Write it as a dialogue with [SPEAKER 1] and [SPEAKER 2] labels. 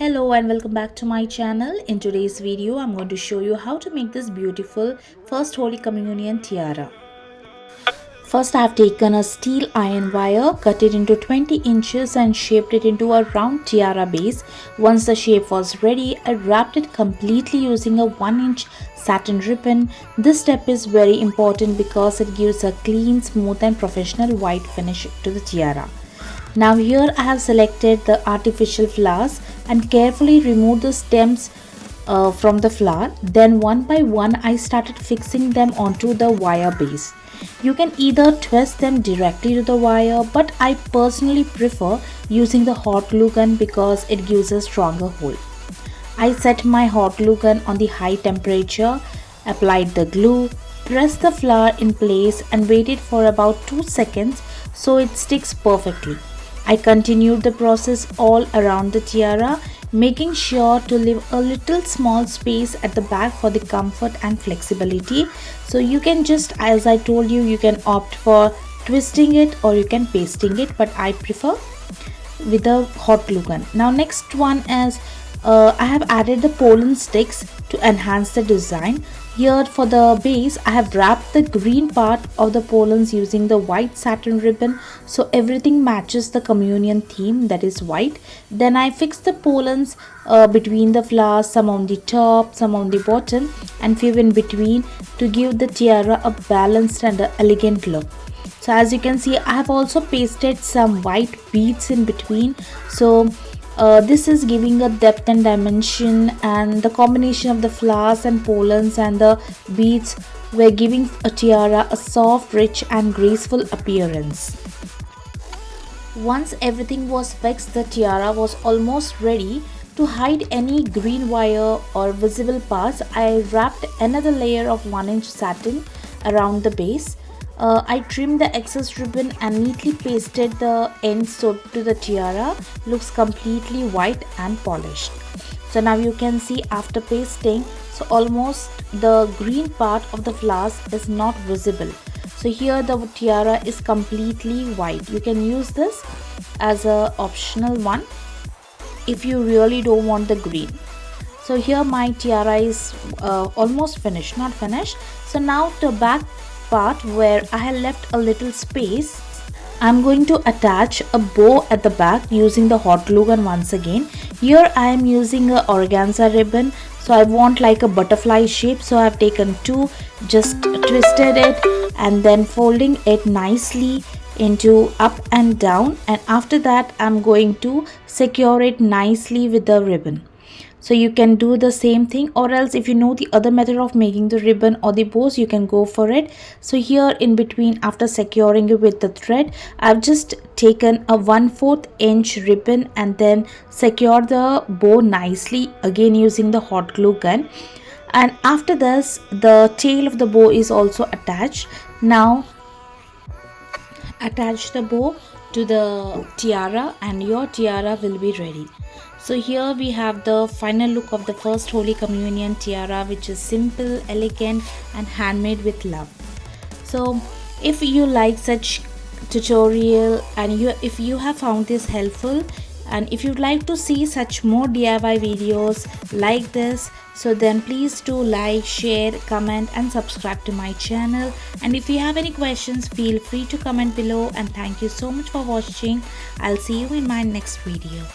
[SPEAKER 1] Hello and welcome back to my channel. In today's video, I'm going to show you how to make this beautiful First Holy Communion tiara. First, I have taken a steel iron wire, cut it into 20 inches and shaped it into a round tiara base. Once the shape was ready, I wrapped it completely using a 1-inch satin ribbon. This step is very important because it gives a clean, smooth and professional white finish to the tiara. Now here I have selected the artificial flowers and carefully removed the stems from the flower. Then one by one I started fixing them onto the wire base. You can either twist them directly to the wire, but I personally prefer using the hot glue gun because it gives a stronger hold. I set my hot glue gun on the high temperature, applied the glue, pressed the flower in place and waited for about 2 seconds so it sticks perfectly. I continued the process all around the tiara, making sure to leave a little small space at the back for the comfort and flexibility. So you can just, as I told you, you can opt for twisting it or you can pasting it, but I prefer with a hot glue gun. Now next one is I have added the pollen sticks to enhance the design. Here for the base I have wrapped the green part of the pollens using the white satin ribbon so everything matches the communion theme, that is white. Then I fixed the pollens between the flowers, some on the top, some on the bottom, and few in between to give the tiara a balanced and elegant look. So as you can see, I have also pasted some white beads in between. So this is giving a depth and dimension, and the combination of the flowers and pollens and the beads were giving a tiara a soft, rich and graceful appearance. Once everything was fixed, the tiara was almost ready. To hide any green wire or visible parts, I wrapped another layer of 1-inch satin around the base. I trimmed the excess ribbon and neatly pasted the ends so to the tiara looks completely white and polished. So now you can see after pasting, so almost the green part of the flowers is not visible. So here the tiara is completely white. You can use this as a optional one if you really don't want the green. So here my tiara is almost finished, not finished. So now the back part where I have left a little space, I'm going to attach a bow at the back using the hot glue gun once again. Here I am using a organza ribbon, so I want like a butterfly shape, so I have taken two, just twisted it and then folding it nicely into up and down, and after that I'm going to secure it nicely with the ribbon. So you can do the same thing, or else if you know the other method of making the ribbon or the bows, you can go for it. So here in between, after securing it with the thread, I've just taken a 1/4 inch ribbon and then secure the bow nicely again using the hot glue gun. And after this, the tail of the bow is also attached. Now attach the bow to the tiara and your tiara will be ready. So here we have the final look of the First Holy Communion tiara, which is simple, elegant and handmade with love. So if you like such tutorial and if you have found this helpful, and if you'd like to see such more DIY videos like this, so then please do like, share, comment and subscribe to my channel. And if you have any questions, feel free to comment below, and thank you so much for watching. I'll see you in my next video.